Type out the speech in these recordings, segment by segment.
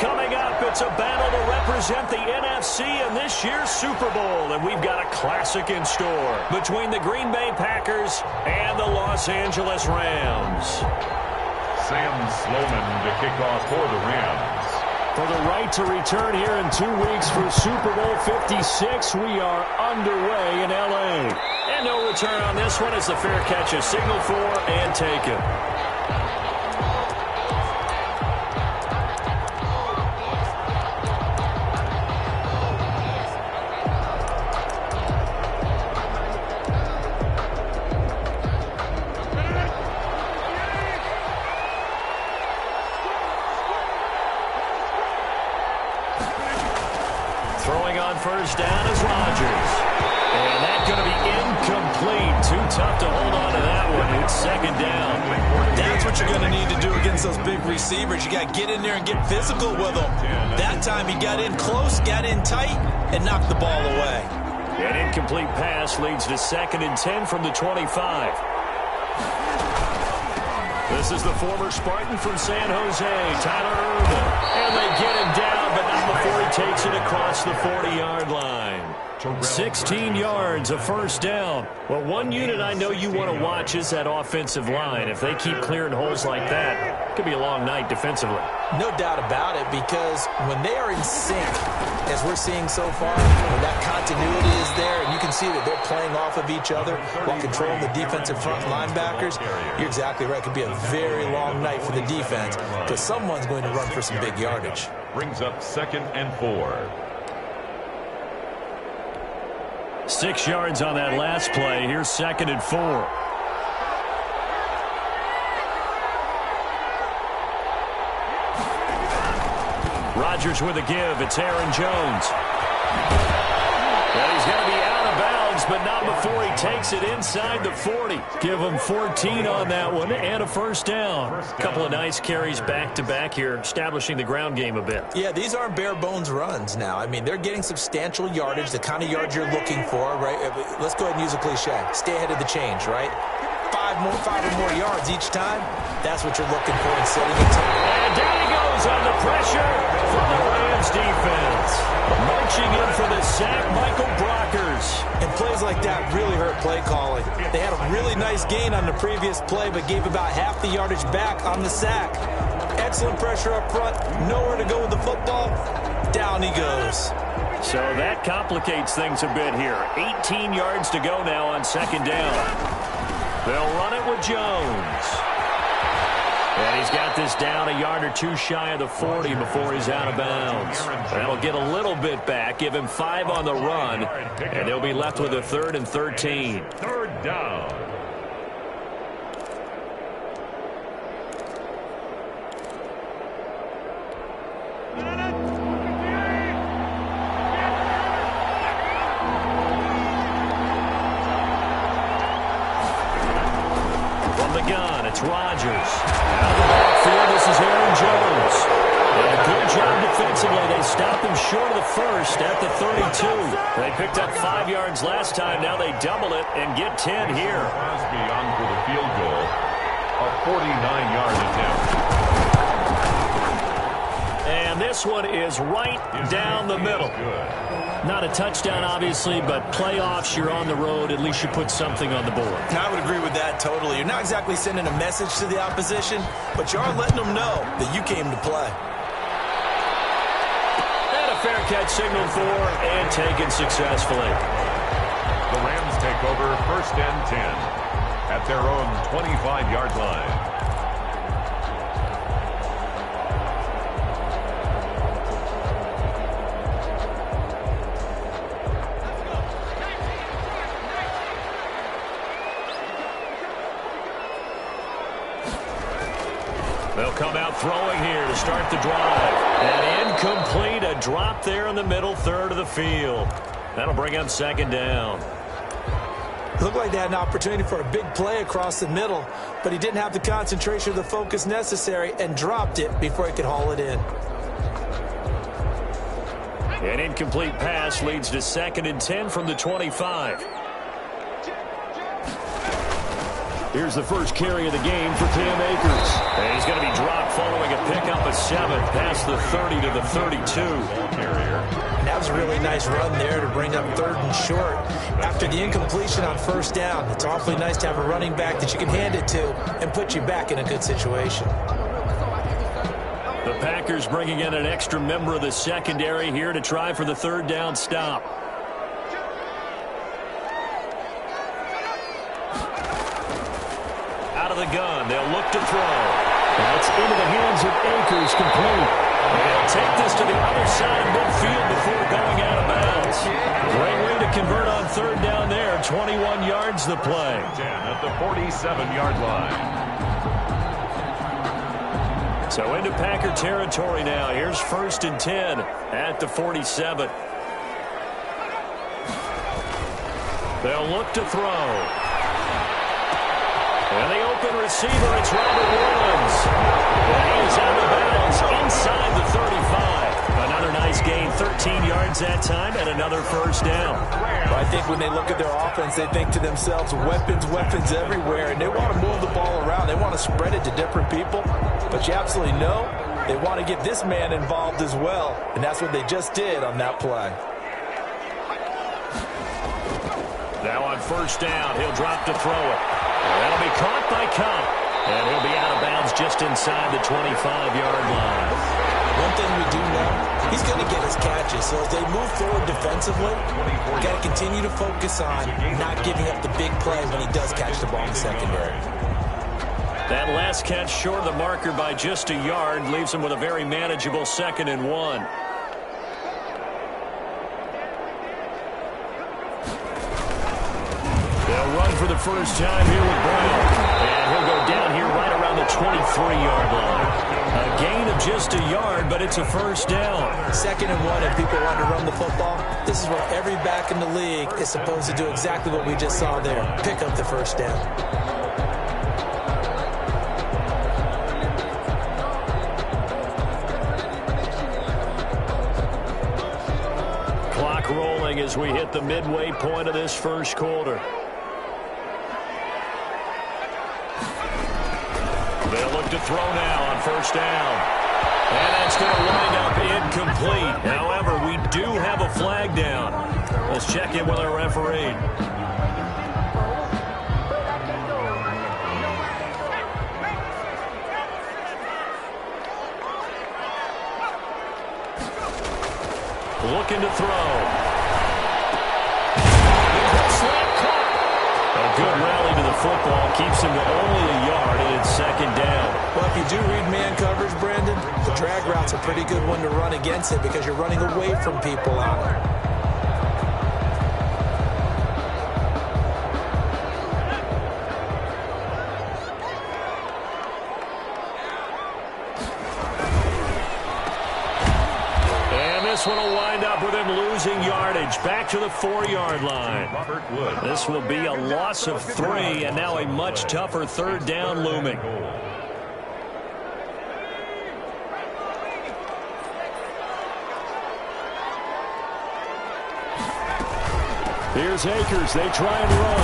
Coming up, it's a battle to represent the NFC in this year's Super Bowl, and we've got a classic in store between the Green Bay Packers and the Los Angeles Rams. Sam Sloman to kick off for the Rams. For the right to return here in 2 weeks for Super Bowl 56, we are underway in L.A. And no return on this one as the fair catch is signaled for and taken. Throwing on first down is Rodgers. And that's going to be incomplete. Too tough to hold on to that one. It's second down. That's what you're going to need to do against those big receivers. You got to get in there and get physical with them. That time he got in close, got in tight, and knocked the ball away. An incomplete pass leads to 2nd and 10 from the 25. This is the former Spartan from San Jose, Tyler Ervin. And they get him down, but not before he takes it across the 40-yard line. 16 yards, a first down. Well, one unit I know you want to watch is that offensive line. If they keep clearing holes like that, it could be a long night defensively. No doubt about it, because when they are in sync, as we're seeing so far, when that continuity is there, and you can see that they're playing off of each other while controlling the defensive front linebackers, you're exactly right. It could be a very long night for the defense, because someone's going to run for some big yardage. Brings up 2nd and 4. 6 yards on that last play. Here's 2nd and 4. Rodgers with a give. It's Aaron Jones. Well, he's going to be out of bounds, but not before he takes it inside the 40. Give him 14 on that one and a first down. A couple of nice carries back-to-back here, establishing the ground game a bit. Yeah, these aren't bare-bones runs now. I mean, they're getting substantial yardage, the kind of yards you're looking for, right? Let's go ahead and use a cliche. Stay ahead of the change, right? Five or more yards each time. That's what you're looking for in setting a time. And down he goes on the pressure from the Rams defense. Marching in for the sack, Michael Brockers. And plays like that really hurt play calling. They had a really nice gain on the previous play, but gave about half the yardage back on the sack. Excellent pressure up front. Nowhere to go with the football. Down he goes. So that complicates things a bit here. 18 yards to go now on 2nd down. They'll run it with Jones. And he's got this down a yard or two shy of the 40 before he's out of bounds. That'll get a little bit back, give him 5 on the run, and they'll be left with a 3rd and 13. 3rd down. It's Rodgers. Out of the backfield, this is Aaron Jones. And a good job defensively. They stopped him short of the first at the 32. They picked up 5 yards last time. Now they double it and get 10 here. Crosby on for the field goal. A 49-yard attempt. And this one is right down the middle. Not a touchdown, obviously, but playoffs, you're on the road. At least you put something on the board. I would agree with that totally. You're not exactly sending a message to the opposition, but you are letting them know that you came to play. And a fair catch signaled for and taken successfully. The Rams take over 1st and 10 at their own 25-yard line. They'll come out throwing here to start the drive. And incomplete, a drop there in the middle third of the field. That'll bring up 2nd down. Looked like they had an opportunity for a big play across the middle, but he didn't have the concentration or the focus necessary and dropped it before he could haul it in. An incomplete pass leads to 2nd and 10 from the 25. Here's the first carry of the game for Cam Akers. And he's going to be dropped following a pickup of 7 past the 30 to the 32. That was a really nice run there to bring up 3rd and short. After the incompletion on 1st down, it's awfully nice to have a running back that you can hand it to and put you back in a good situation. The Packers bringing in an extra member of the secondary here to try for the 3rd down stop. Out of the gun, they'll look to throw. That's into the hands of Akers, complete. They'll take this to the other side of midfield before going out of bounds. Great way to convert on 3rd down there. 21 yards the play. 10 at the 47-yard line. So into Packer territory now. Here's 1st and 10 at the 47. They'll look to throw. And the open receiver, it's Robert Woods. And he is out of bounds inside the 35. Another nice gain, 13 yards that time, and another 1st down. Well, I think when they look at their offense, they think to themselves, weapons, weapons everywhere, and they want to move the ball around. They want to spread it to different people. But you absolutely know they want to get this man involved as well, and that's what they just did on that play. Now on 1st down, he'll drop to throw it. That'll be caught by Kupp. And he'll be out of bounds just inside the 25-yard line. One thing we do know, he's going to get his catches. So as they move forward defensively, we've got to continue to focus on not giving up the big play when he does catch the ball in the secondary. That last catch short of the marker by just a yard leaves him with a very manageable 2nd and 1. They'll run for the first time here with Brown. And he'll go down here right around the 23-yard line. A gain of just a yard, but it's a 1st down. 2nd and 1, and people want to run the football. This is where every back in the league is supposed to do exactly what we just saw there. Pick up the 1st down. Clock rolling as we hit the midway point of this 1st quarter. They'll look to throw now on 1st down. And that's going to wind up incomplete. However, we do have a flag down. Let's check in with our referee. Looking to throw. A good rally to the football keeps him to only a yard, and it's 2nd down. Well, if you do read man coverage, Brandon, the drag route's a pretty good one to run against it because you're running away from people on it. This one will wind up with him losing yardage back to the 4-yard line. This will be a loss of 3, and now a much tougher 3rd down looming. Here's Akers. They try and run.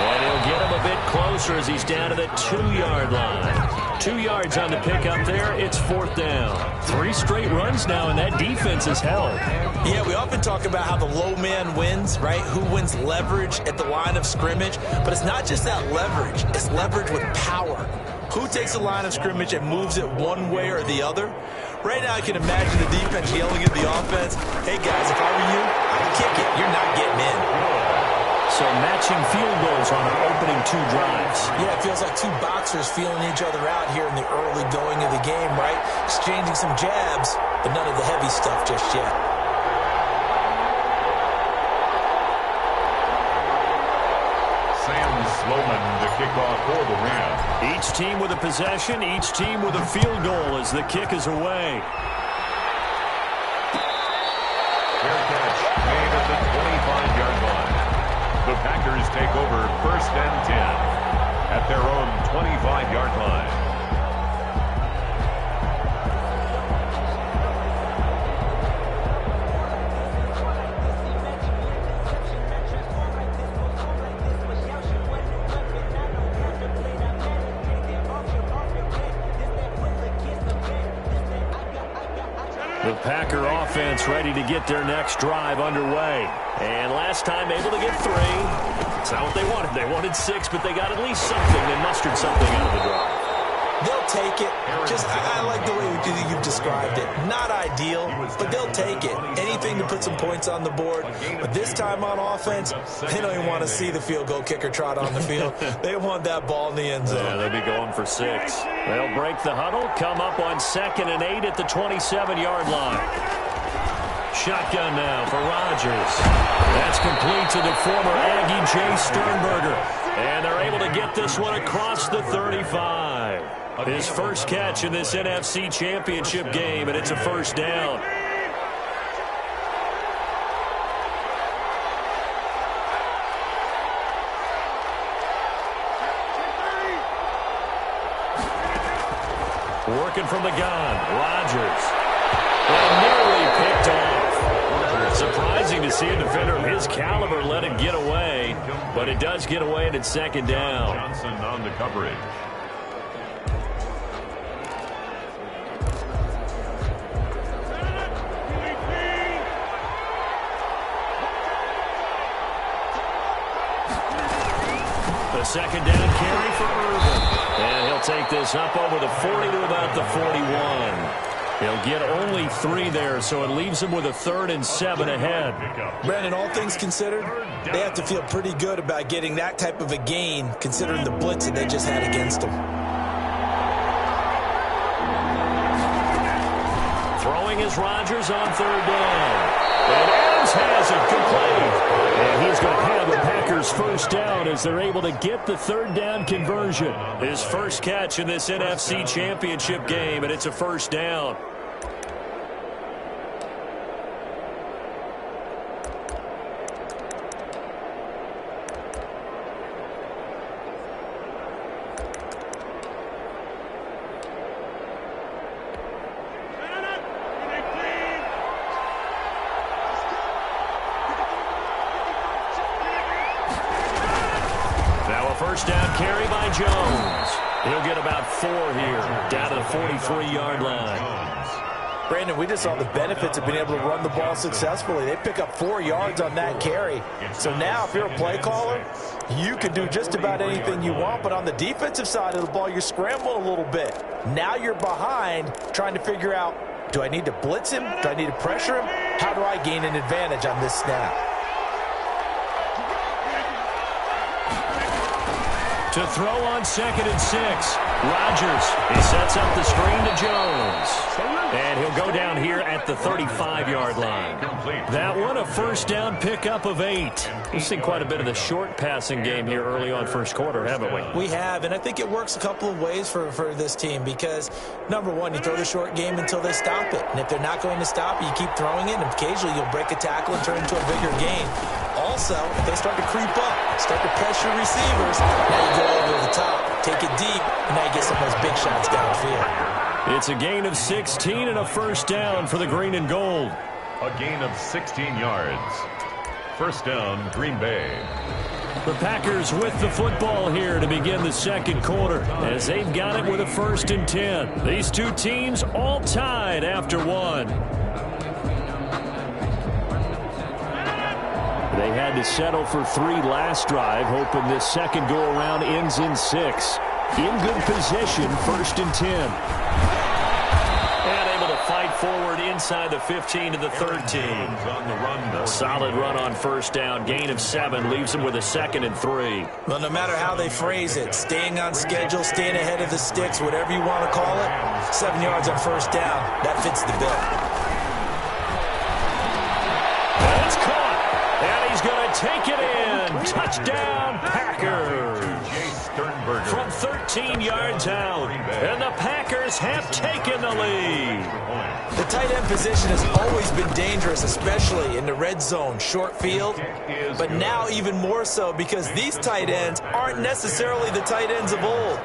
And he'll get him a bit closer as he's down to the 2-yard line. 2 yards on the pickup there. It's 4th down. 3 straight runs now, and that defense is held. Yeah, we often talk about how the low man wins, right? Who wins leverage at the line of scrimmage. But it's not just that leverage. It's leverage with power. Who takes the line of scrimmage and moves it one way or the other? Right now, I can imagine the defense yelling at the offense, hey, guys, if I were you, I'd kick it. You're not getting in. So matching field goals on our opening 2 drives. Yeah, it feels like 2 boxers feeling each other out here in the early going of the game, right? Exchanging some jabs, but none of the heavy stuff just yet. Sam Sloman to kick off for the Rams. Each team with a possession, each team with a field goal as the kick is away. Fair catch made at the 25-yard line. The Packers take over 1st and 10 at their own 25-yard line. The Packer offense ready to get their next drive underway. And last time able to get 3. It's not what they wanted. They wanted 6, but they got at least something. They mustered something out of the drive. They'll take it. I like the way you've described it. Not ideal, but they'll take it. Anything to put some points on the board. But this time on offense, they don't even want to see the field goal kicker trot on the field. They want that ball in the end zone. Yeah, they'll be going for 6. They'll break the huddle, come up on 2nd and 8 at the 27-yard line. Shotgun now for Rodgers. That's complete to the former Aggie Jay Sternberger. And they're able to get this one across the 35. His first catch in this NFC Championship game, and it's a first down. Working from the gun, Rodgers. And nearly picked off. Surprising to see a defender of his caliber let it get away, but it does get away and it's 2nd down. Johnson on the coverage. The 2nd down carry for Irvin. And he'll take this up over the 40 to about the 41. He'll get only 3 there, so it leaves him with a 3rd and 7 ahead. Brandon, all things considered, they have to feel pretty good about getting that type of a gain, considering the blitz that they just had against them. Throwing is Rodgers on 3rd down. And Adams has it complete. And he's going to have the Packers first down as they're able to get the 3rd down conversion. His first catch in this NFC Championship game, and it's a first down. First down carry by Jones. He'll get about 4 here, down to the 43-yard line. Brandon, we just saw the benefits of being able to run the ball successfully. They pick up 4 yards on that carry. So now if you're a play caller, you can do just about anything you want. But on the defensive side of the ball, you're scrambling a little bit. Now you're behind trying to figure out, do I need to blitz him? Do I need to pressure him? How do I gain an advantage on this snap? To throw on 2nd and 6. Rodgers, he sets up the screen to Jones. And he'll go down here at the 35-yard line. That one a first down pickup of 8. We've seen quite a bit of the short passing game here early on first quarter, haven't we? We have, and I think it works a couple of ways for this team because, number one, you throw the short game until they stop it. And if they're not going to stop it, you keep throwing it, and occasionally you'll break a tackle and turn it into a bigger gain. Also, if they start to creep up, start to pressure receivers, now you go over the top, take it deep, and now you get some of those big shots downfield. It's a gain of 16 and a first down for the green and gold. A gain of 16 yards. First down, Green Bay. The Packers with the football here to begin the second quarter as they've got it with a 1st and 10. These two teams all tied after 1. They had to settle for 3 last drive, hoping this second go-around ends in 6. In good position, 1st and 10. And able to fight forward inside the 15 to the 13. A solid run on first down, gain of 7, leaves them with a 2nd and 3. Well, no matter how they phrase it, staying on schedule, staying ahead of the sticks, whatever you want to call it, 7 yards on first down, that fits the bill. That's caught, and he's going to take it in. Touchdown, Packers. From 13 yards out, and the Packers have taken the lead. The tight end position has always been dangerous, especially in the red zone, short field, but now even more so because these tight ends aren't necessarily the tight ends of old.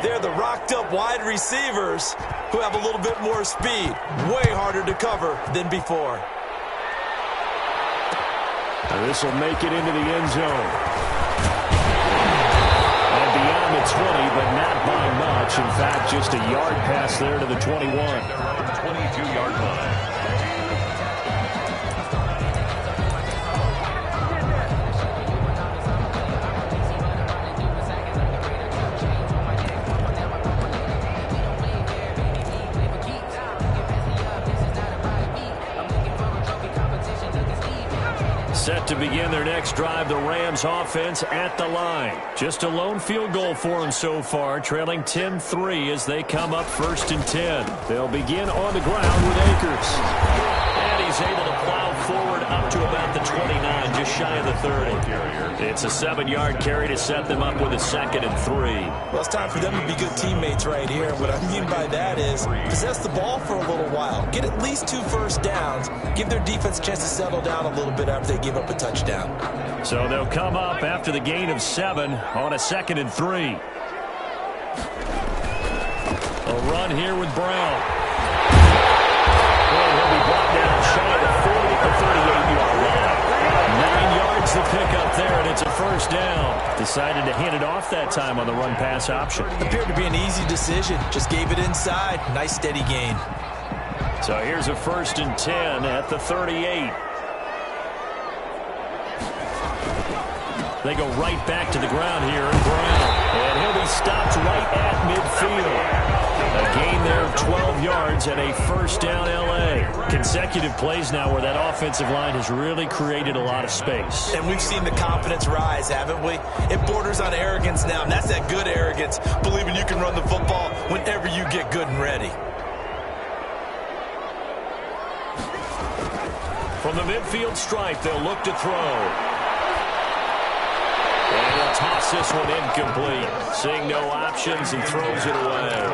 They're the rocked-up wide receivers who have a little bit more speed, way harder to cover than before. This will make it into the end zone. 20, but not by much. In fact, just a yard pass there to the 21. 22-yard line. Set to begin their next drive, the Rams offense at the line. Just a lone field goal for them so far, trailing 10-3 as they come up 1st and 10. They'll begin on the ground with Akers. And he's able to plow forward up to about the 29, just shy of the 30. It's a 7-yard carry to set them up with a 2nd and 3. Well, it's time for them to be good teammates right here. What I mean by that is possess the ball for a little while. Get at least 2 first downs. Give their defense a chance to settle down a little bit after they give up a touchdown. So they'll come up after the gain of 7 on a 2nd and 3. A run here with Brown. And he'll be brought down shy of the 40 at the 38-yard line. 9 yards to pick up there, and it's a 1st down. Decided to hand it off that time on the run-pass option. Appeared to be an easy decision. Just gave it inside. Nice steady gain. So here's a 1st and 10 at the 38. They go right back to the ground here, and Brown. And he'll be stopped right at midfield. A gain there of 12 yards and a 1st down L.A. Consecutive plays now where that offensive line has really created a lot of space. And we've seen the confidence rise, haven't we? It borders on arrogance now, and that's that good arrogance, believing you can run the football whenever you get good and ready. From the midfield stripe, they'll look to throw. And he'll toss this one incomplete. Seeing no options and throws it away.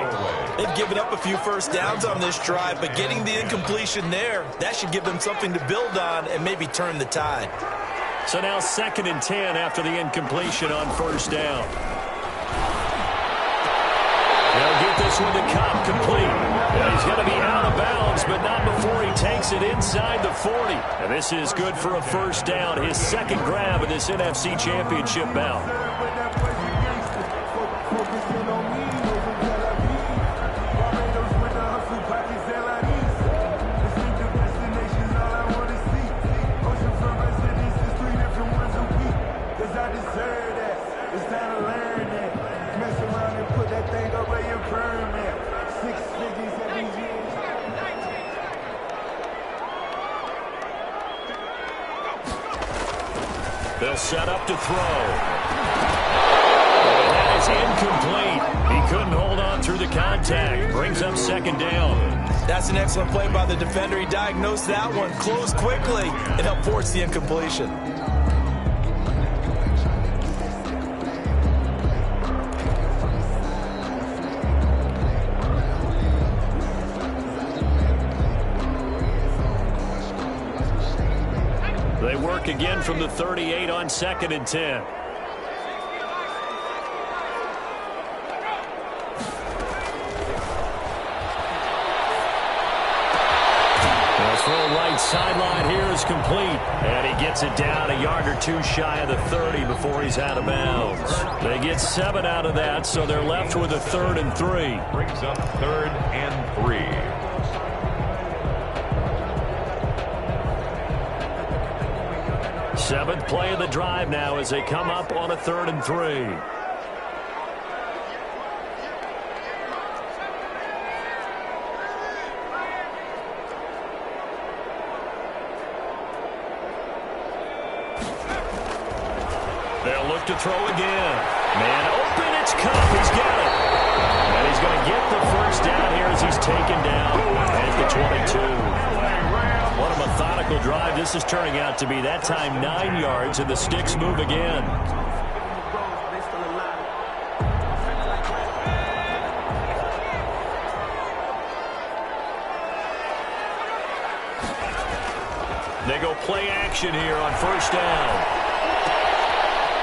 They've given up a few first downs on this drive, but getting the incompletion there, that should give them something to build on and maybe turn the tide. So now 2nd and 10 after the incompletion on 1st down. They'll get this one to Cobb complete. And he's going to be out of bounds, but not before he takes it inside the 40. And this is good for a 1st down, his 2nd grab in this NFC Championship bout. They'll set up to throw. And that is incomplete. He couldn't hold on through the contact. Brings up 2nd down. That's an excellent play by the defender. He diagnosed that one, closed quickly, and helped force the incompletion. They work again from the 38 on 2nd and 10. His full right sideline here is complete. And he gets it down a yard or 2 shy of the 30 before he's out of bounds. They get 7 out of that, so they're left with a 3rd and 3. Brings up 3rd and 3. 7th play of the drive now as they come up on a 3rd and 3. They'll look to throw again. Man open, it's Kupp. He's got it. And he's going to get the 1st down here as he's taken down at the 22. What a methodical drive this is turning out to be. That time 9 yards, and the sticks move again. They go play action here on 1st down.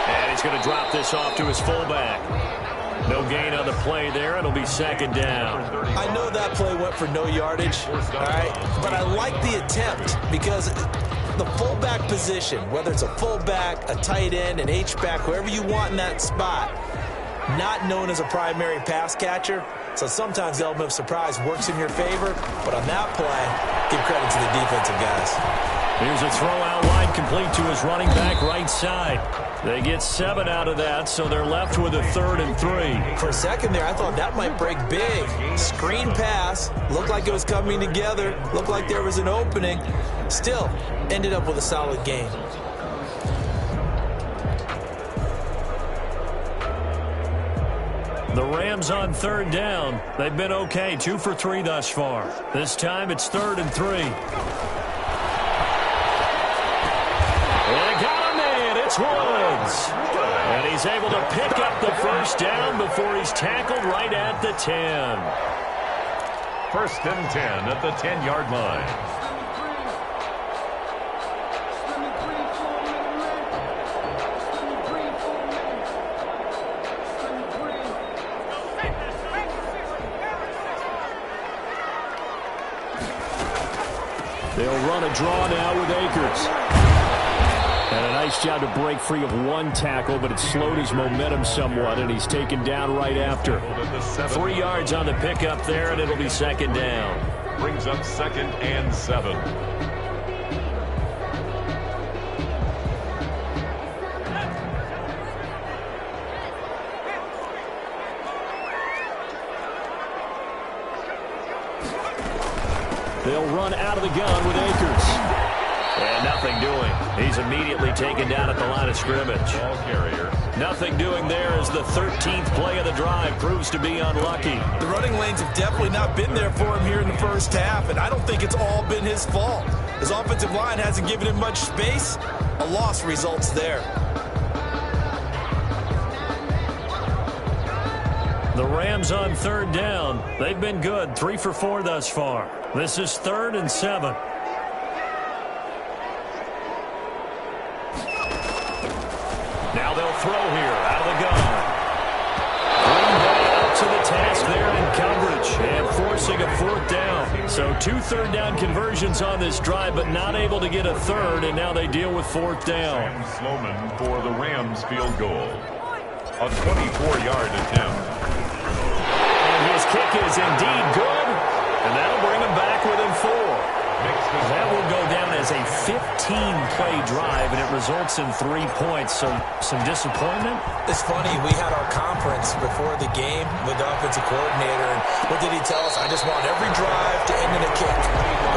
And he's going to drop this off to his fullback. No gain on the play there. It'll be 2nd down. I know that play went for no yardage, all right? But I like the attempt because the fullback position, whether it's a fullback, a tight end, an H-back, whoever you want in that spot, not known as a primary pass catcher. So sometimes the element of surprise works in your favor. But on that play, give credit to the defensive guys. Here's a throw out wide complete to his running back right side. They get 7 out of that, so they're left with a 3rd and 3. For a second there, I thought that might break big. Screen pass. Looked like it was coming together. Looked like there was an opening. Still, ended up with a solid gain. The Rams on third down. They've been okay, 2 for 3 thus far. This time it's 3rd and 3. And got a man. It's Woods. And he's able to pick up the first down before he's tackled right at the 10. 1st and 10 at the 10-yard line. They'll run a draw now with Akers. And a nice job to break free of one tackle, but it slowed his momentum somewhat, and he's taken down right after. 3 yards on the pickup there, and it'll be 2nd down. Brings up 2nd and 7. They'll run out of the gun with Akers. And nothing doing. He's immediately taken down at the line of scrimmage. Ball carrier. Nothing doing there as the 13th play of the drive proves to be unlucky. The running lanes have definitely not been there for him here in the first half, and I don't think it's all been his fault. His offensive line hasn't given him much space. A loss results there. The Rams on 3rd down. They've been good, 3 for 4 thus far. This is 3rd and 7. Now they'll throw here out of the gun. Green Bay up to the task there in coverage and forcing a 4th down. So 2 3rd down conversions on this drive, but not able to get a 3rd, and now they deal with 4th down. Sam Sloman for the Rams field goal. A 24-yard attempt. And his kick is indeed good, and that'll bring him back within 4. That will go down as a 15-play drive, and it results in 3 points. So some disappointment. It's funny, we had our conference before the game with the offensive coordinator, and what did he tell us? I just want every drive to end in a kick,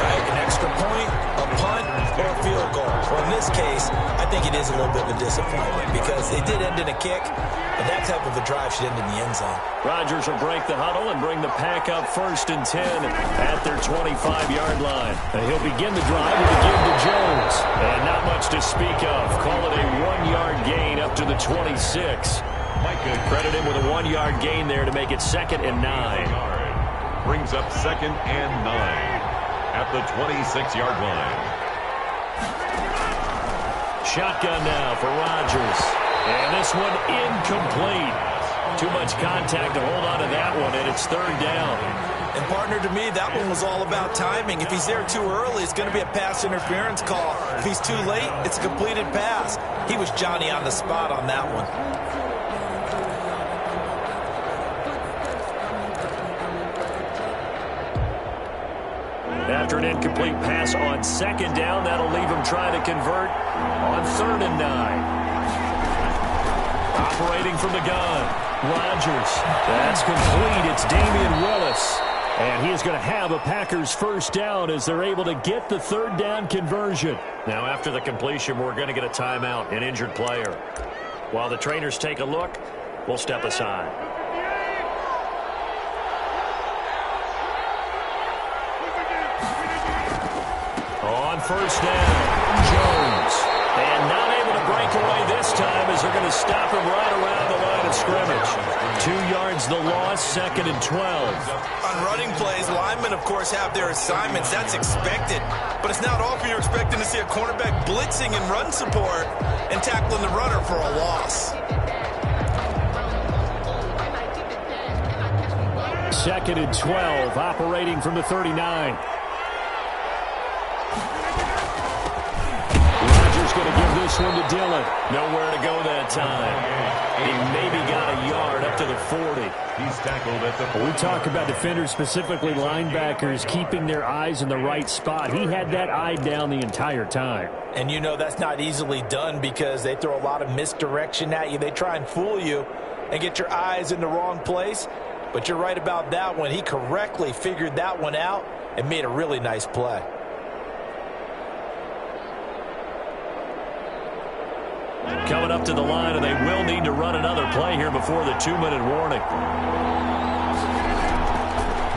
right? An extra point, a punt, or a field goal. Well, in this case, I think it is a little bit of a disappointment because it did end in a kick, and that type of a drive should end in the end zone. Rodgers will break the huddle and bring the pack up 1st and 10 at their 25-yard line. And he'll begin the drive with a give to Jones. And not much to speak of. Call it a 1-yard gain up to the 26. Micah credit him with a 1-yard gain there to make it 2nd and 9. Brings up 2nd and 9 at the 26-yard line. Shotgun now for Rodgers. And this one incomplete. Too much contact to hold on to that one, and it's 3rd down. And, partner, to me, that one was all about timing. If he's there too early, it's going to be a pass interference call. If he's too late, it's a completed pass. He was Johnny on the spot on that one. After an incomplete pass on 2nd down, that'll leave him trying to convert on 3rd and 9. Operating from the gun. Rodgers. That's complete. It's Damian Willis. And he is going to have a Packers first down as they're able to get the 3rd down conversion. Now after the completion, we're going to get a timeout, an injured player. While the trainers take a look, we'll step aside. On 1st down, Jones. And not able to break away this time as they're going to stop him right around the line of scrimmage. 2 yards the loss, 2nd and 12. On running plays, linemen, of course, have their assignments. That's expected. But it's not often you're expecting to see a cornerback blitzing and run support and tackling the runner for a loss. 2nd and 12, operating from the 39. Going to give this one to Dillon. Nowhere to go that time. He maybe got a yard up to the 40. He's tackled at the 40. We talk about defenders, specifically linebackers, keeping their eyes in the right spot. He had that eye down the entire time. And you know that's not easily done because they throw a lot of misdirection at you. They try and fool you and get your eyes in the wrong place. But you're right about that one. He correctly figured that one out and made a really nice play. coming up to the line, and they will need to run another play here before the 2-minute warning.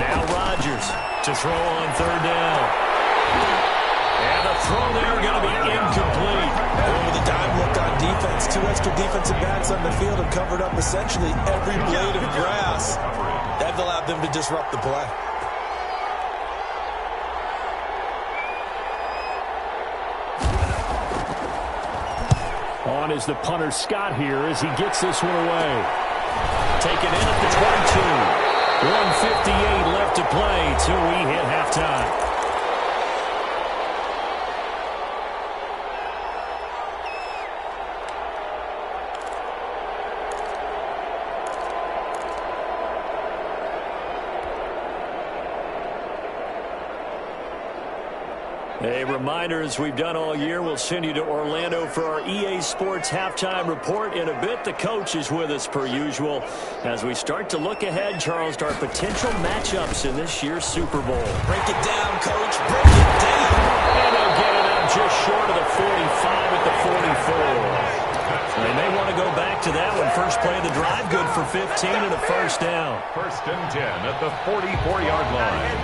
Now Rodgers to throw on 3rd down. And the throw there going to be incomplete. With a dime look on defense, 2 extra defensive backs on the field have covered up essentially every blade of grass. That allowed them to disrupt the play. On is the punter Scott here as he gets this one away. Taken in at the 22. 1:58 left to play till we hit halftime. A reminder, as we've done all year, we'll send you to Orlando for our EA Sports halftime report in a bit. The coach is with us per usual as we start to look ahead, Charles, to our potential matchups in this year's Super Bowl. Break it down, Coach. Break it down. And they'll get it up just short of the 45 at the 44. They may want to go back to that one. First play of the drive, good for 15 and a first down. 1st and 10 at the 44-yard line.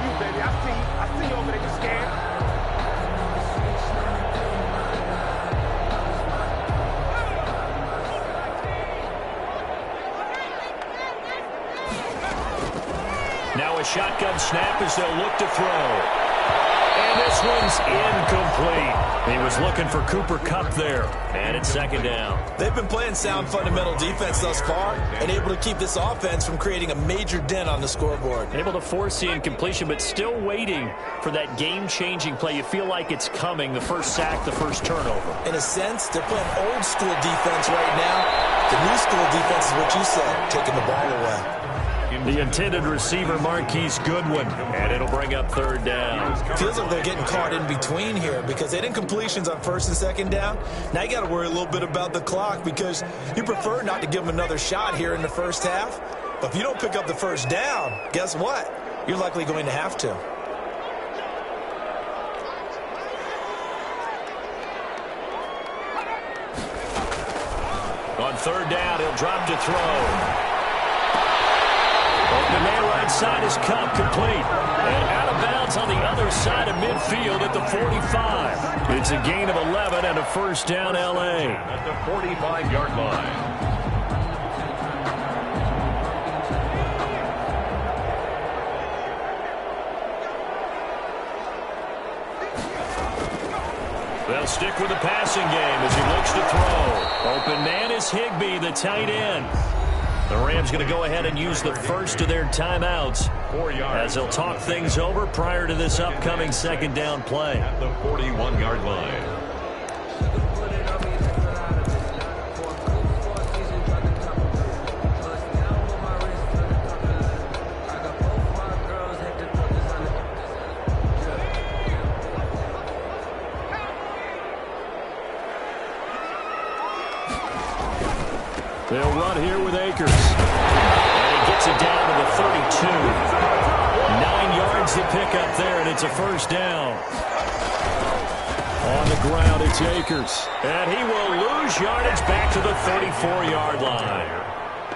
I see you over there. You scared? Now a shotgun snap as they'll look to throw. And this one's incomplete. He was looking for Cooper Kupp there. And it's 2nd down. They've been playing sound fundamental defense thus far and able to keep this offense from creating a major dent on the scoreboard. Able to force the incompletion, but still waiting for that game-changing play. You feel like it's coming, the first sack, the first turnover. In a sense, they're playing old school defense right now. The new school defense is what you said, taking the ball away. The intended receiver, Marquise Goodwin, and it'll bring up 3rd down. Feels like they're getting caught in between here because they didn't completions on 1st and 2nd down. Now you got to worry a little bit about the clock because you prefer not to give them another shot here in the first half. But if you don't pick up the 1st down, guess what? You're likely going to have to. On 3rd down, he'll drop to throw. Open man right side is Kupp, complete. And out of bounds on the other side of midfield at the 45. It's a gain of 11 and a first down, L.A. At the 45-yard line. They'll stick with the passing game as he looks to throw. Open man is Higbee, the tight end. The Rams going to go ahead and use the first of their timeouts as they'll talk things over prior to this upcoming 2nd down play. At the 41-yard line. They'll run here with Akers. And he gets it down to the 32. 9 yards to pick up there, and it's a first down. On the ground, it's Akers. And he will lose yardage back to the 34-yard line.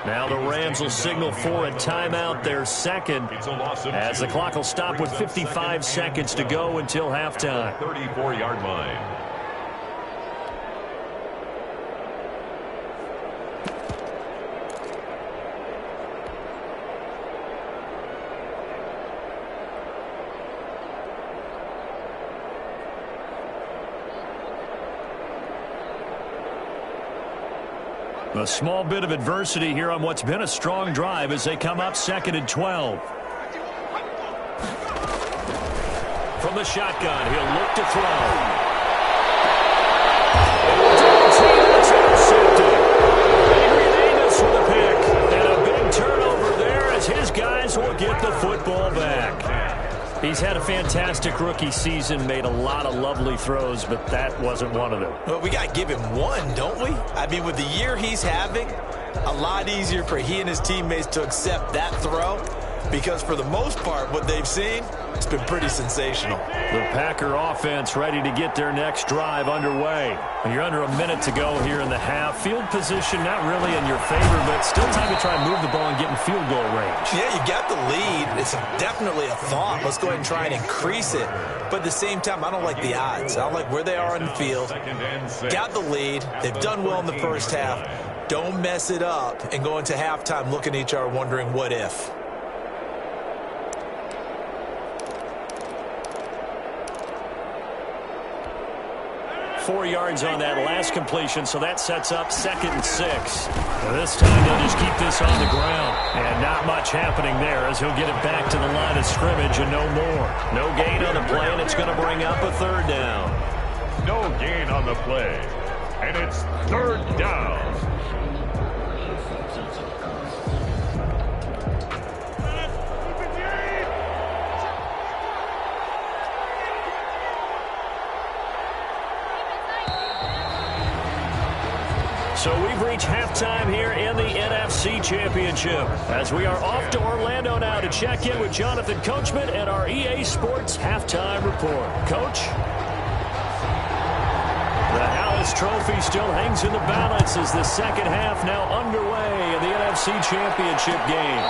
Now the Rams will signal for a timeout, their second, as the clock will stop with 55 seconds to go until halftime. 34-yard line. A small bit of adversity here on what's been a strong drive as they come up 2nd and 12. From the shotgun, he'll look to throw. It's intercepted. Adrian Amos with a pick. And a big turnover there as his guys will get the football back. He's had a fantastic rookie season, made a lot of lovely throws, but that wasn't one of them. Well, we got to give him one, don't we? I mean, with the year he's having, a lot easier for he and his teammates to accept that throw because for the most part, what they've seen, it's been pretty sensational. The Packer offense ready to get their next drive underway. You're under a minute to go here in the half. Field position not really in your favor, but still time to try and move the ball and get in field goal range. Yeah, you got the lead. It's definitely a thought. Let's go ahead and try and increase it. But at the same time, I don't like the odds. I don't like where they are in the field. Got the lead. They've done well in the first half. Don't mess it up and go into halftime looking at each other wondering what if. .4 yards on that last completion, so that sets up 2nd and 6. This time they'll just keep this on the ground. And not much happening there as he'll get it back to the line of scrimmage and no more. No gain on the play, and it's going to bring up a 3rd down. No gain on the play, and it's 3rd down. So we've reached halftime here in the NFC Championship as we are off to Orlando now to check in with Jonathan Coachman and our EA Sports Halftime Report. Coach? The Hallis Trophy still hangs in the balance as the second half now underway in the NFC Championship game.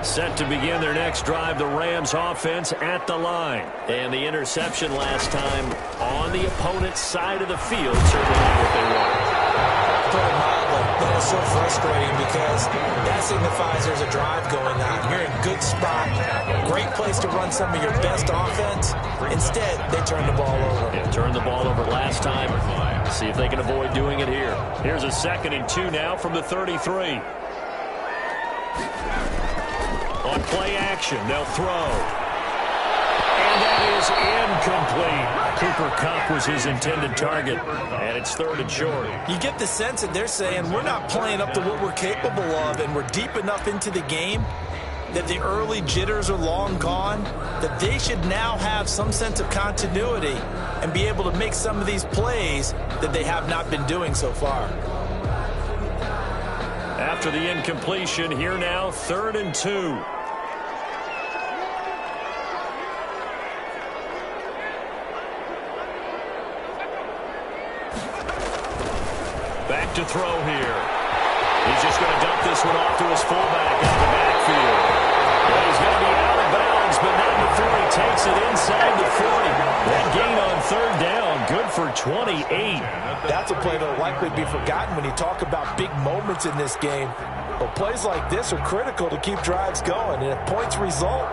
Set to begin their next drive, the Rams offense at the line. And the interception last time on the opponent's side of the field, certainly not what they want. Put it mildly, that is so frustrating because that signifies there's a drive going on. You're in a good spot, great place to run some of your best offense. Instead, they turn the ball over. Yeah, turned the ball over last time. See if they can avoid doing it here. Here's a 2nd and 2 now from the 33. On play action, they'll throw. And that is incomplete. Cooper Kupp was his intended target, and it's 3rd and short. You get the sense that they're saying we're not playing up to what we're capable of, and we're deep enough into the game that the early jitters are long gone, that they should now have some sense of continuity and be able to make some of these plays that they have not been doing so far. After the incompletion, here now, 3rd and 2. Back to throw here. He's just going to dump this one off to his fullback out of the backfield. Well, he's going to be out of bounds, but not before he takes it inside the 40. That gain on 3rd down, good for 28. That's a play that will likely be forgotten when you talk about big moments in this game. But plays like this are critical to keep drives going. And if points result,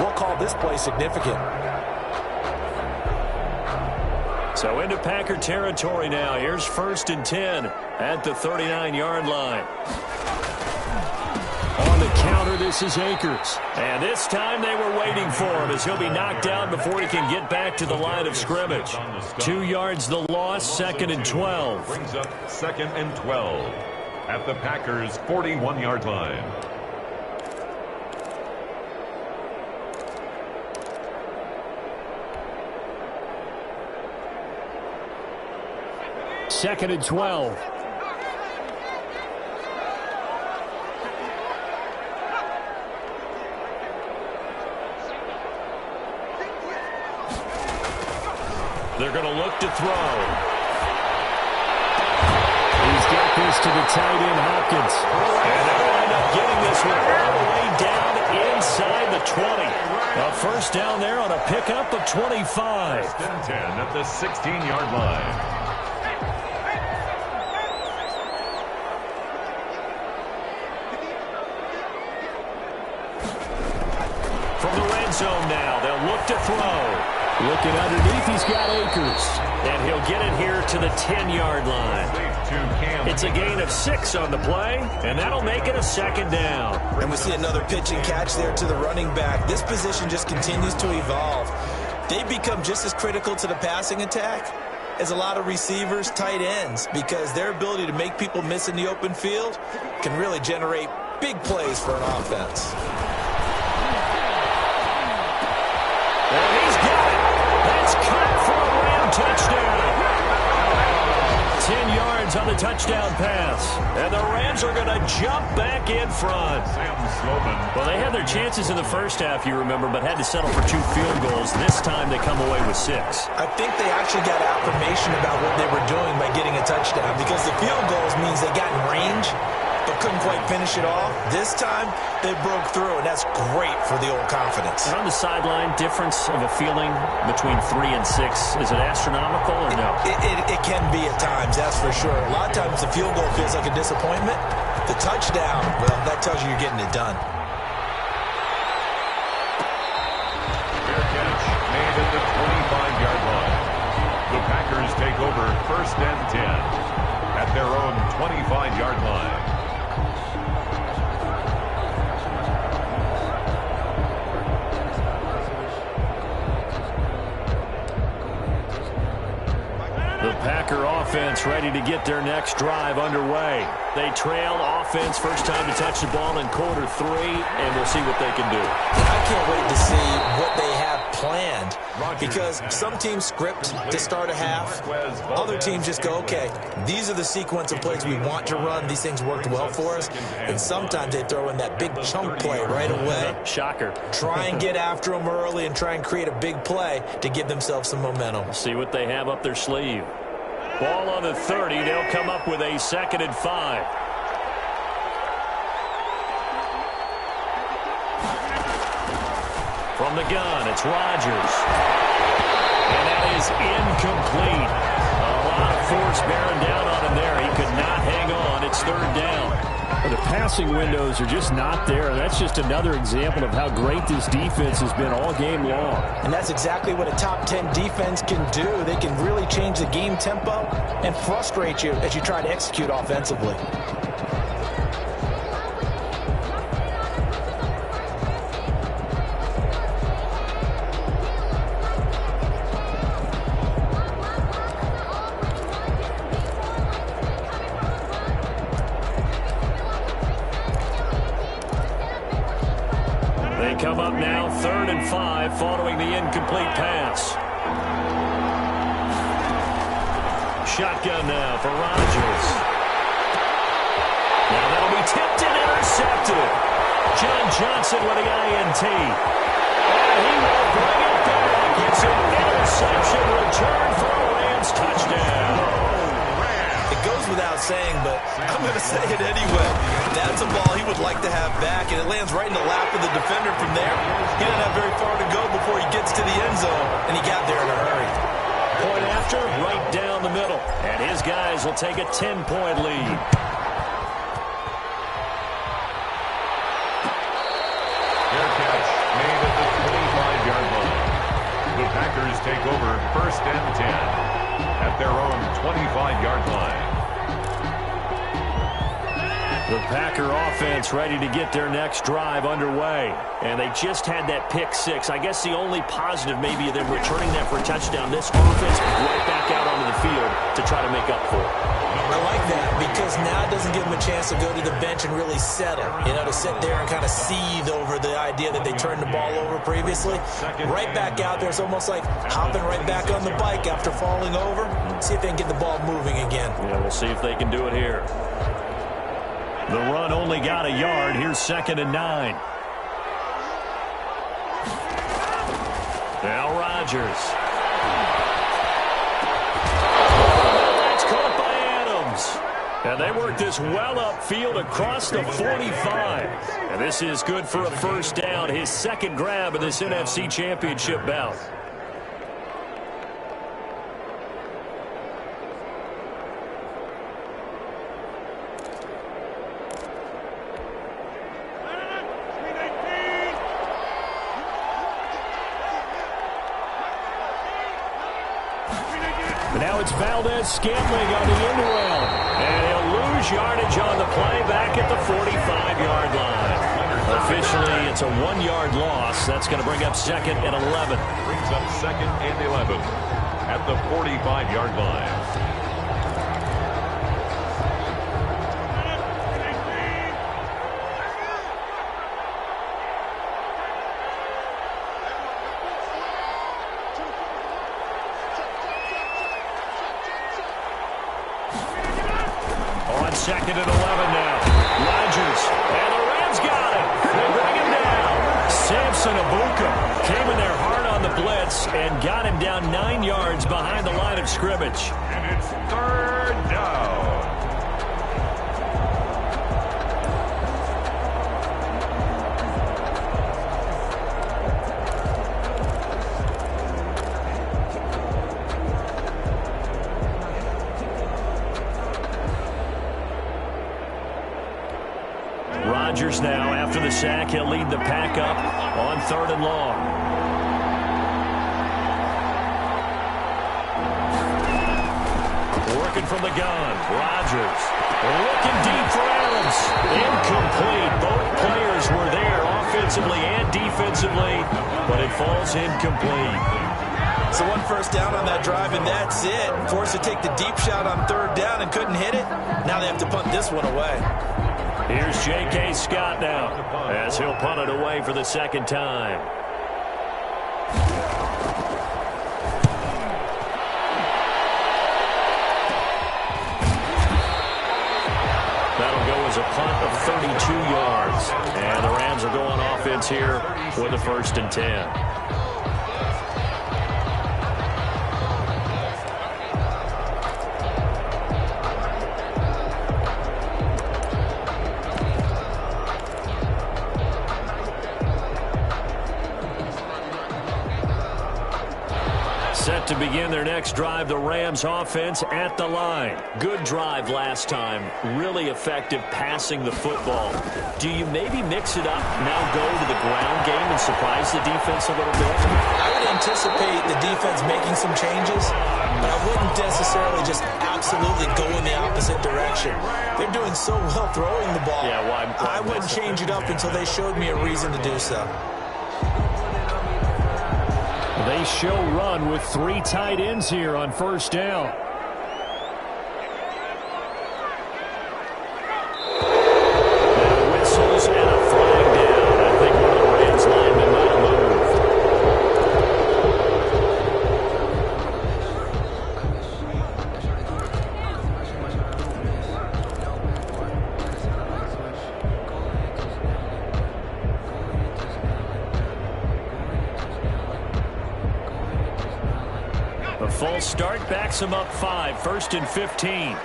we'll call this play significant. So into Packer territory now. Here's 1st and 10 at the 39-yard line. On the counter, this is Akers. And this time they were waiting for him as he'll be knocked down before he can get back to the line of scrimmage. 2 yards the loss, 2nd and 12. Brings up 2nd and 12 at the Packers' 41-yard line. Second and 12. They're going to look to throw. He's got this to the tight end, Hopkins. And they'll end up getting this one all the way down inside the 20. A 1st down there on a pickup of 25. 1st and 10 at the 16-yard line. From the red zone now, they'll look to throw. Looking underneath, he's got Akers. And he'll get it here to the 10-yard line. It's a gain of 6 on the play, and that'll make it a 2nd down. And we see another pitch and catch there to the running back. This position just continues to evolve. They become just as critical to the passing attack as a lot of receivers, tight ends, because their ability to make people miss in the open field can really generate Big plays for an offense. And he's got it. That's caught for a Ram touchdown. 10 yards on the touchdown pass. And the Rams are going to jump back in front. Sam Sloman. Well, they had their chances in the first half, you remember, but had to settle for 2 field goals. This time they come away with 6. I think they actually got affirmation about what they were doing by getting a touchdown, because the field goals means they got in range but couldn't quite finish it off. This time, they broke through, and that's great for the old confidence. And on the sideline, difference of a feeling between 3 and 6, is it astronomical or no? It can be at times, that's for sure. A lot of times the field goal feels like a disappointment. The touchdown, well, that tells you you're getting it done. Fair catch made at the 25-yard line. The Packers take over 1st and 10 at their own 25-yard line. The Packer offense ready to get their next drive underway. They trail offense, first time to touch the ball in quarter 3, and we'll see what they can do. I can't wait to see what they have planned, because some teams script to start a half. Other teams just go, okay, these are the sequence of plays we want to run. These things worked well for us. And sometimes they throw in that big chunk play right away. Shocker. Try and get after them early and try and create a big play to give themselves some momentum. See what they have up their sleeve. Ball on the 30. They'll come up with a 2nd and 5. From the gun, it's Rodgers. And that is incomplete. A lot of force bearing down on him there. He could not hang on. It's 3rd down. The passing windows are just not there. That's just another example of how great this defense has been all game long. And that's exactly what a top 10 defense can do. They can really change the game tempo and frustrate you as you try to execute offensively. Come up now, 3rd and 5, following the incomplete pass. Shotgun now for Rodgers. Now that'll be tipped and intercepted. John Johnson with the INT. And he will bring it back. It's an interception return for a Rams touchdown. It goes without saying, but I'm going to say it anyway. That's a ball he would like to have back, and it lands right in the lap of the defender from there. He didn't have very far to go before he gets to the end zone, and he got there in a hurry. Point after, right down the middle. And his guys will take a 10-point lead. Fair catch made at the 25-yard line. The Packers take over 1st and 10 at their own 25-yard line. The Packer offense ready to get their next drive underway. And they just had that pick 6. I guess the only positive maybe of them returning that for a touchdown. This offense right back out onto the field to try to make up for it. I like that, because now it doesn't give them a chance to go to the bench and really settle. You know, to sit there and kind of seethe over the idea that they turned the ball over previously. Right back out there. It's almost like hopping right back on the bike after falling over. See if they can get the ball moving again. Yeah, we'll see if they can do it here. The run only got a yard. Here's 2nd and 9. Now Rodgers. That's caught by Adams. And they work this well upfield across the 45. And this is good for a 1st down. His 2nd grab in this NFC Championship bout. Now it's Valdez-Scantling on the end around. And he'll lose yardage on the play back at the 45-yard line. Officially, it's a 1-yard loss. That's going to bring up 2nd and 11. Brings up 2nd and 11 at the 45-yard line. 2nd and 11 now. Rodgers, and the Rams got him. They bring him down. Samson Ebukam came in there hard on the blitz and got him down 9 yards behind the line of scrimmage. And it's 3rd down. Rodgers now, after the sack, he'll lead the pack up on 3rd and long. Working from the gun, Rodgers looking deep for Adams. Incomplete. Both players were there offensively and defensively, but it falls incomplete. So 1 first down on that drive, and that's it. Forced to take the deep shot on 3rd down and couldn't hit it. Now they have to punt this one away. Here's J.K. Scott now, as he'll punt it away for the 2nd time. That'll go as a punt of 32 yards. And the Rams are going offense here with a 1st and 10. Set to begin their next drive, the Rams offense at the line. Good drive last time. Really effective passing the football. Do you maybe mix it up, now go to the ground game and surprise the defense a little bit? I would anticipate the defense making some changes, but I wouldn't necessarily just absolutely go in the opposite direction. They're doing so well throwing the ball. Yeah, why I wouldn't change it up until they showed me a reason to do so. They show run with 3 tight ends here on 1st down. Now whistles and a flag down. I think one of the Rams linemen might have moved. A false start backs him up 5, 1st and 15.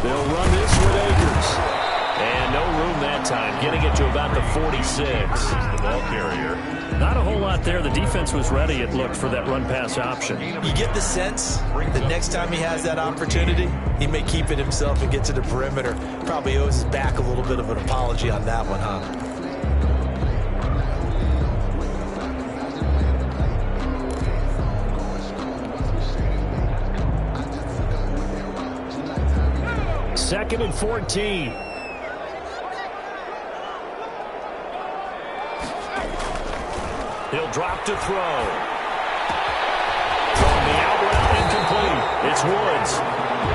They'll run this with Akers. And no room that time, getting it to about the 46. The ball carrier. Not a whole lot there. The defense was ready, it looked, for that run-pass option. You get the sense that next time he has that opportunity, he may keep it himself and get to the perimeter. Probably owes his back a little bit of an apology on that one, huh? Second and 14. He'll drop to throw. From the out route, incomplete. It's Woods.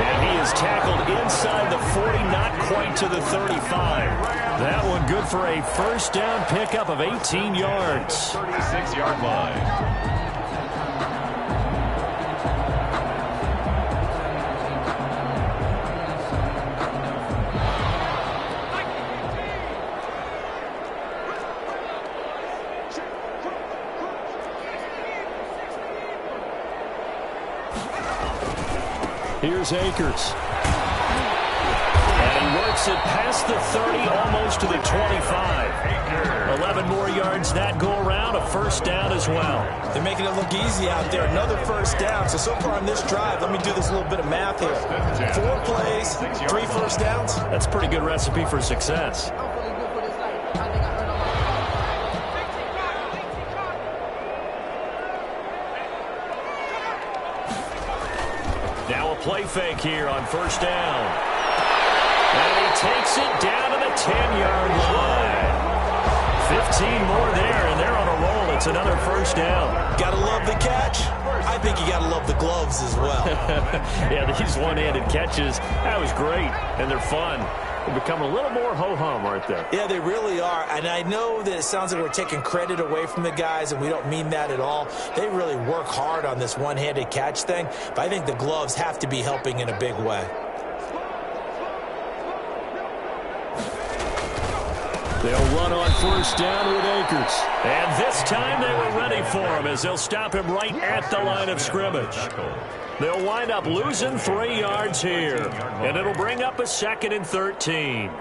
And he is tackled inside the 40, not quite to the 35. That one good for a 1st down pickup of 18 yards. 36-yard line. Here's Akers. And he works it past the 30, almost to the 25. 11 more yards that go around, a 1st down as well. They're making it look easy out there. Another 1st down. So far on this drive, let me do this little bit of math here. 4 plays, 3 1st downs. That's a pretty good recipe for success. Now a play fake here on 1st down. And he takes it down to the 10-yard line. 15 more there, and they're on a roll. It's It's another first down. Gotta love the catch. I think you gotta love the gloves as well. Yeah, these one-handed catches, that was great, and they're fun. They're becoming a little more ho-hum, aren't they? Yeah, they really are. And I know that it sounds like we're taking credit away from the guys, and we don't mean that at all. They really work hard on this one-handed catch thing, but I think the gloves have to be helping in a big way. They'll run on first down with Akers. And this time they were ready for him as they'll stop him right at the line of scrimmage. They'll wind up losing 3 yards here, and it'll bring up a 2nd and 13.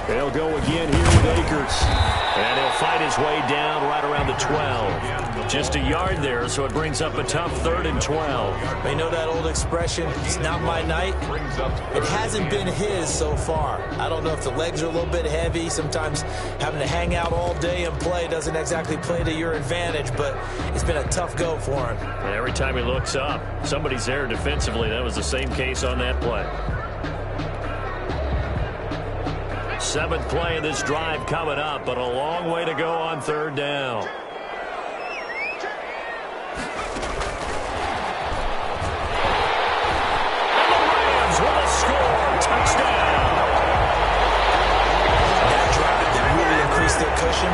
They'll go again here with Akers. And he'll fight his way down right around the 12. Just a yard there, so it brings up a tough 3rd and 12. They know that old expression, it's not my night. It hasn't been his so far. I don't know if the legs are a little bit heavy. Sometimes having to hang out all day and play doesn't exactly play to your advantage, but it's been a tough go for him. And every time he looks up, somebody's there defensively. That was the same case on that play. 7th play of this drive coming up, but a long way to go on 3rd down. And the Rams with a score. Touchdown. That drive, they really increased their cushion.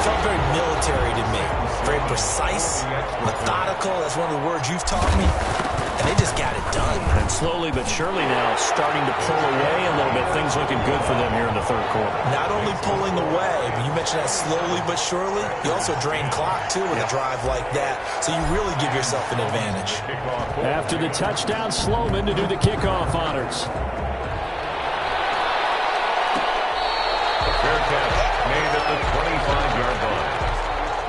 Felt very military to me. Very precise, methodical. That's one of the words you've taught me. And they just got it done. And slowly but surely now starting to pull away a little bit. Things looking good for them here in the 3rd quarter. Not only pulling away, but you mentioned that slowly but surely. You also drain clock, too, with a drive like that. So you really give yourself an advantage. After the touchdown, Sloman to do the kickoff honors. Fair catch made at the 25-yard line.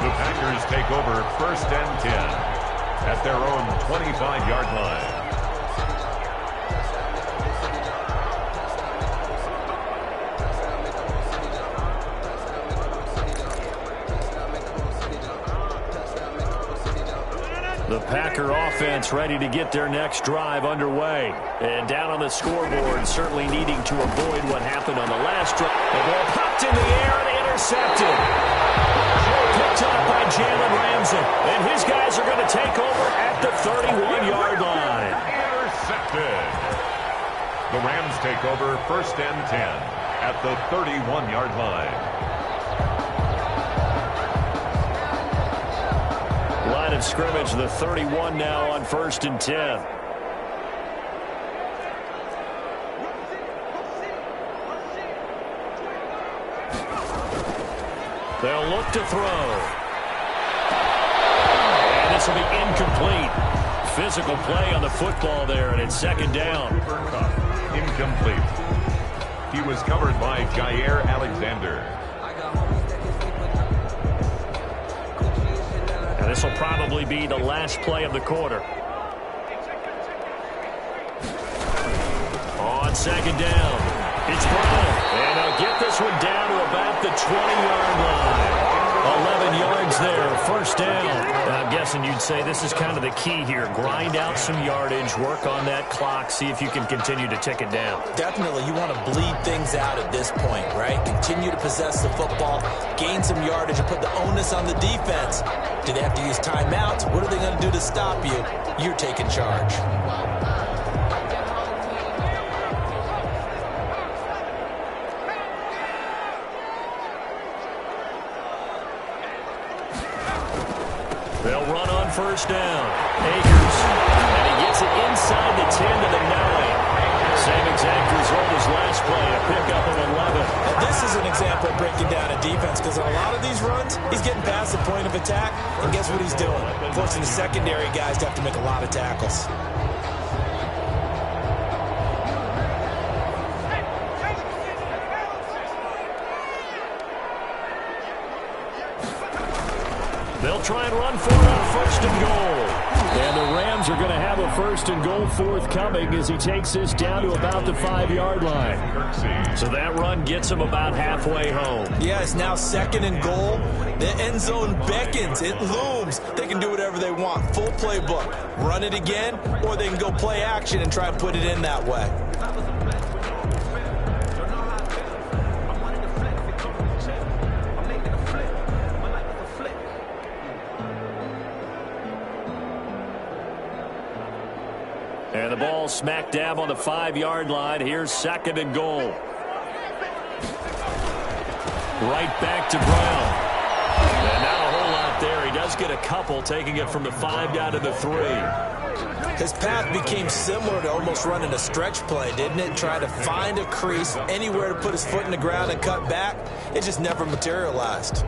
The Packers take over 1st and 10 at their own 25-yard line. The Packer offense ready to get their next drive underway. And down on the scoreboard, certainly needing to avoid what happened on the last drive. The ball popped in the air and intercepted. Picked up by Jalen Ramsey. And his guys are going to take over at the 31-yard line. Intercepted. The Rams take over 1st and 10 at the 31-yard line. Line of scrimmage, the 31 now on 1st and 10. They'll look to throw. And this will be incomplete. Physical play on the football there, and it's 2nd down. Incomplete. He was covered by Jair Alexander. And this will probably be the last play of the quarter. On 2nd down, it's Brown. And they'll get this one down to about the 20-yard line. 11 yards there, 1st down. And I'm guessing you'd say this is kind of the key here. Grind out some yardage, work on that clock, see if you can continue to tick it down. Definitely, you want to bleed things out at this point, right? Continue to possess the football, gain some yardage, and put the onus on the defense. Do they have to use timeouts? What are they going to do to stop you? You're taking charge. They'll run on 1st down. Akers. And he gets it inside the 10 to the 9. Same exact result as last play, a pickup of 11. And this is an example of breaking down a defense, because on a lot of these runs, he's getting past the point of attack, and guess what he's doing? Forcing the secondary guys to have to make a lot of tackles. They'll try and run for it on first and goal. And the Rams are going to have a first and goal forthcoming as he takes this down to about the 5-yard line. So that run gets him about halfway home. Yeah, it's now second and goal. The end zone beckons. It looms. They can do whatever they want. Full playbook. Run it again, or they can go play action and try and put it in that way. And the ball smack dab on the 5-yard line. Here's second and goal. Right back to Brown. And not a whole lot there. He does get a couple, taking it from the 5 down to the 3. His path became similar to almost running a stretch play, didn't it? Trying to find a crease, anywhere to put his foot in the ground and cut back. It just never materialized.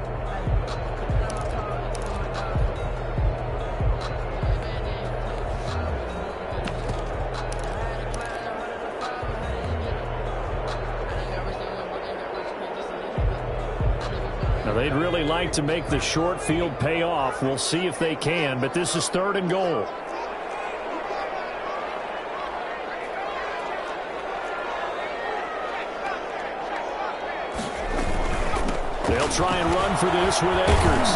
Now, they'd really like to make the short field pay off. We'll see if they can, but this is third and goal. They'll try and run for this with Akers.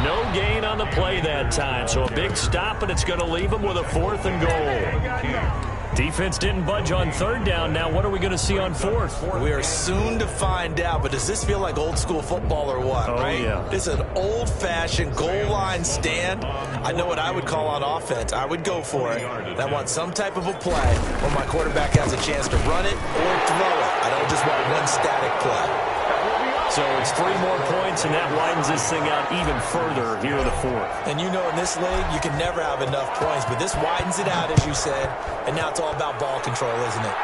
No gain on the play that time, so a big stop, and it's going to leave them with a 4th and goal. Defense didn't budge on 3rd down. Now what are we going to see on 4th? We are soon to find out, but does this feel like old school football or what? Oh, right? Yeah. It's an old-fashioned goal line stand. I know what I would call on offense. I would go for it. And I want some type of a play where my quarterback has a chance to run it or throw it. I don't just want one static play. So it's 3 more points, and that widens this thing out even further here in the 4th. And you know in this league, you can never have enough points, but this widens it out, as you said, and now it's all about ball control, isn't it?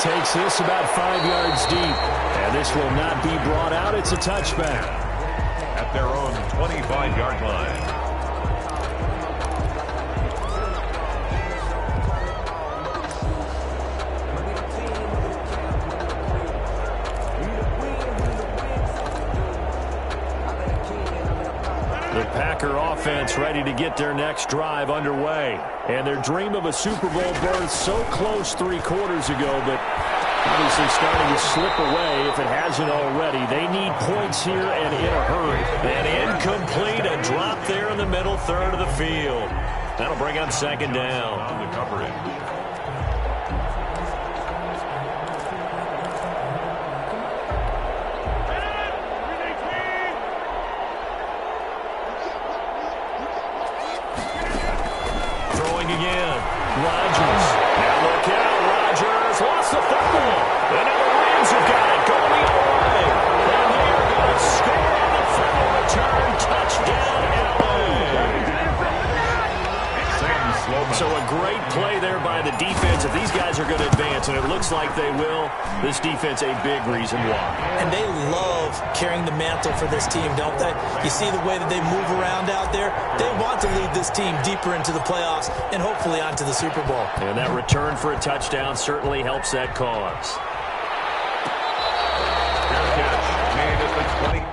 Takes this about 5 yards deep, and this will not be brought out. It's a touchback. At their own 25-yard line. The Packer offense ready to get their next drive underway. And their dream of a Super Bowl berth so close 3 quarters ago, but obviously starting to slip away if it hasn't already. They need points here and in a hurry. And incomplete, a drop there in the middle third of the field. That'll bring up 2nd down. The coverage. Rodgers. Now look out. Rodgers lost the football. And now the Rams have got it going the other way. And they are going to score on the final return. Touchdown, LA. So a great play there by the defense. If these guys are going to advance, and it looks like they will, this defense a big reason why. And they love carrying the mantle for this team, don't they? You see the way that they move around out there? They want to lead this team deeper into the playoffs and hopefully onto the Super Bowl. And that return for a touchdown certainly helps that cause. Fair catch made at the 20.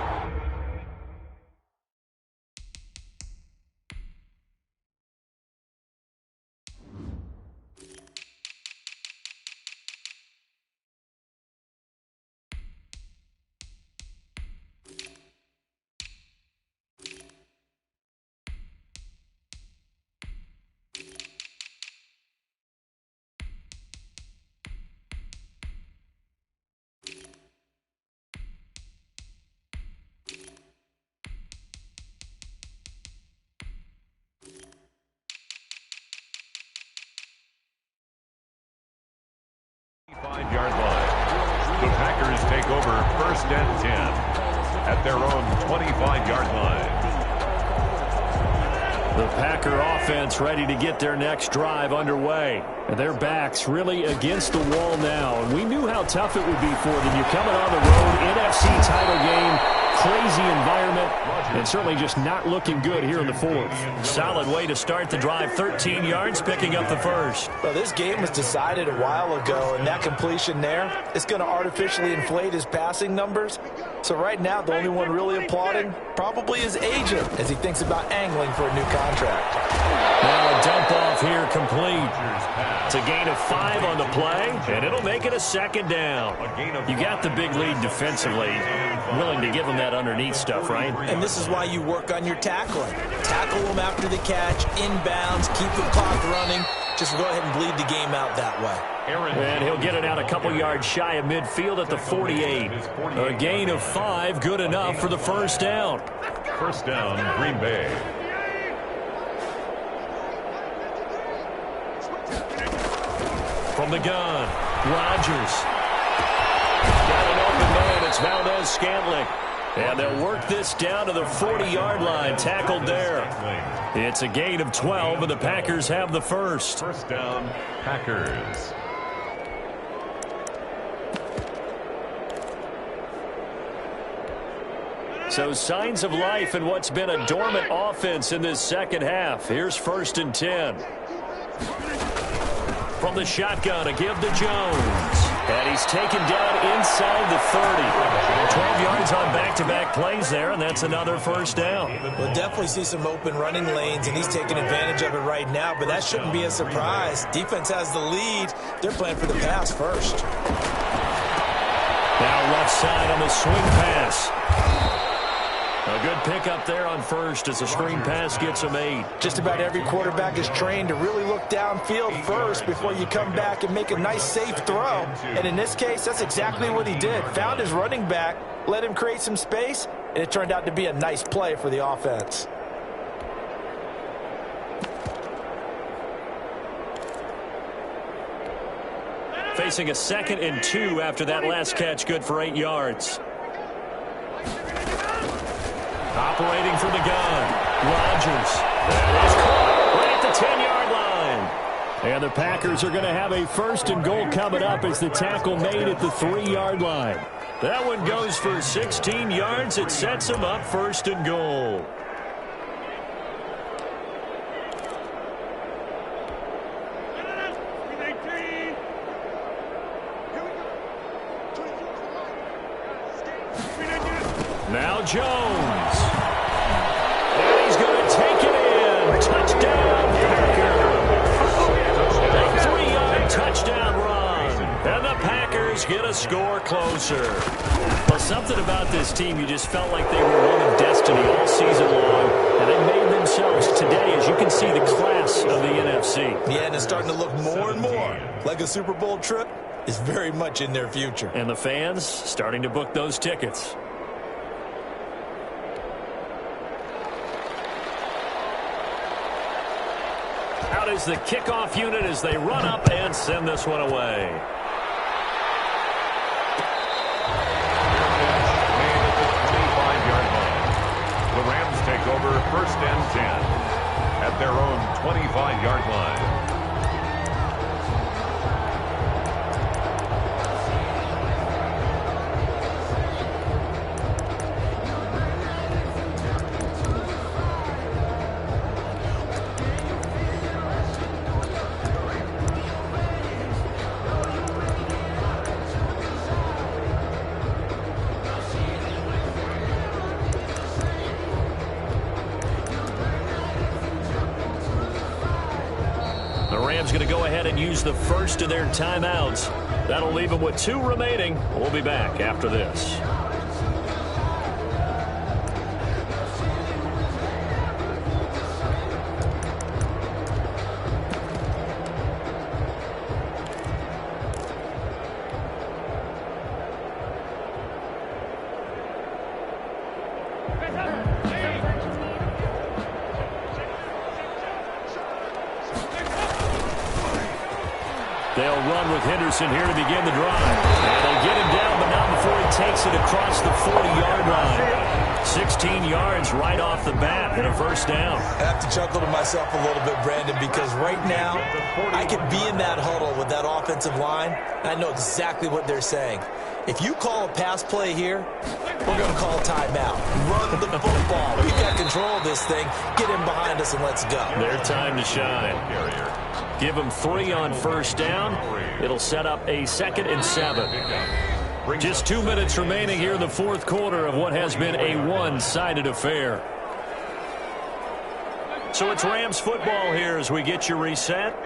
Yard line. The Packers take over 1st and 10 at their own 25-yard line. The Packer offense ready to get their next drive underway. And their backs really against the wall now. And we knew how tough it would be for them. You're coming on the road, NFC title game, crazy environment, and certainly just not looking good here in the 4th. Solid way to start the drive. 13 yards, picking up the first. Well, this game was decided a while ago, and that completion there is going to artificially inflate his passing numbers. So right now, the only one really applauding probably his agent as he thinks about angling for a new contract. Now a dump off here complete. It's a gain of 5 on the play, and it'll make it a second down. You got the big lead defensively. Willing to give him that underneath stuff, right? And this is why you work on your tackling. Tackle them after the catch, inbounds, keep the clock running. Just go ahead and bleed the game out that way. And he'll get it out a couple yards shy of midfield at the 48. A gain of 5, good enough for the first down. First down, Green Bay. From the gun, Rodgers. Got an open man, it's Valdez-Scantling. And they'll work this down to the 40-yard line, tackled there. It's a gain of 12, and the Packers have the first. First down, Packers. So signs of life in what's been a dormant offense in this second half. Here's 1st and 10. From the shotgun, a give to Jones. And he's taken down inside the 30. 12 yards on back-to-back plays there, and that's another first down. We'll definitely see some open running lanes, and he's taking advantage of it right now, but that shouldn't be a surprise. Defense has the lead. They're playing for the pass first. Now left side on the swing pass. A good pickup there on first as the screen pass gets him 8. Just about every quarterback is trained to really look downfield first before you come back and make a nice, safe throw. And in this case, that's exactly what he did. Found his running back, let him create some space, and it turned out to be a nice play for the offense. Facing a 2nd and 2 after that last catch, good for 8 yards. Operating from the gun, Rodgers. That is caught right at the 10-yard line. And the Packers are going to have a 1st and goal coming up as the tackle made at the 3-yard line. That one goes for 16 yards. It sets them up 1st and goal. Now Jones. And he's going to take it in. Touchdown, Packers. A 3-yard touchdown run. And the Packers get a score closer. Well, something about this team, you just felt like they were one of destiny all season long. And they made themselves today, as you can see, the class of the NFC. Yeah, and it's starting to look more and more like a Super Bowl trip is very much in their future. And the fans starting to book those tickets. Out is the kickoff unit as they run up and send this one away. Made at the 25-yard line. The Rams take over 1st and 10 at their own 25-yard line. Going to go ahead and use the first of their timeouts. That'll leave them with 2 remaining. We'll be back after this. They'll run with Henderson here to begin the drive. And they'll get him down, but not before he takes it across the 40-yard line. 16 yards right off the bat and a first down. I have to chuckle to myself a little bit, Brandon, because right now I could be in that huddle with that offensive line, and I know exactly what they're saying. If you call a pass play here, we're going to call a timeout. Run the football. We've got control of this thing. Get him behind us and let's go. Their time to shine. Give them 3 on first down. It'll set up a 2nd and 7. brings Just 2 minutes remaining here in the fourth quarter of what has been a one-sided affair. So it's Rams football here as we get you reset.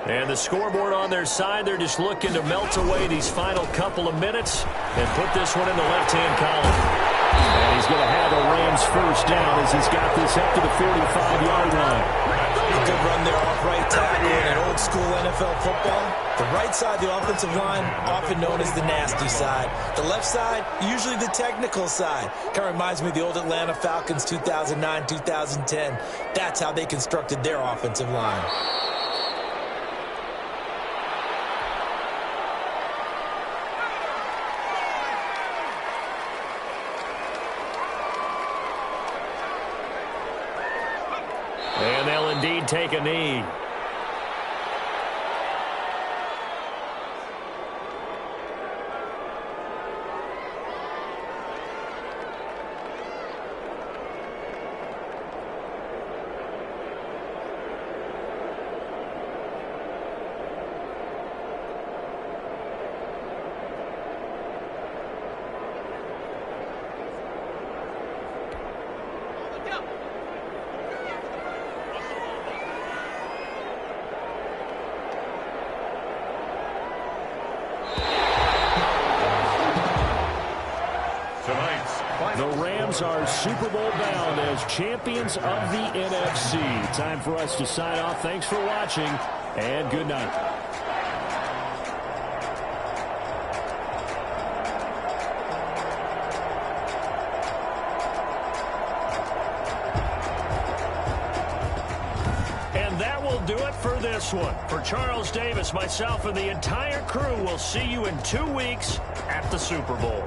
And the scoreboard on their side, they're just looking to melt away these final couple of minutes and put this one in the left-hand column. And he's going to have a Rams first down as he's got this up to the 45-yard line. A good run there off right tackle in an old-school NFL football. The right side, the offensive line, often known as the nasty side. The left side, usually the technical side. Kind of reminds me of the old Atlanta Falcons 2009-2010. That's how they constructed their offensive line. And they'll indeed take a knee. The Rams are Super Bowl bound as champions of the NFC. Time for us to sign off. Thanks for watching, and good night. And that will do it for this one. For Charles Davis, myself, and the entire crew, we'll see you in 2 weeks at the Super Bowl.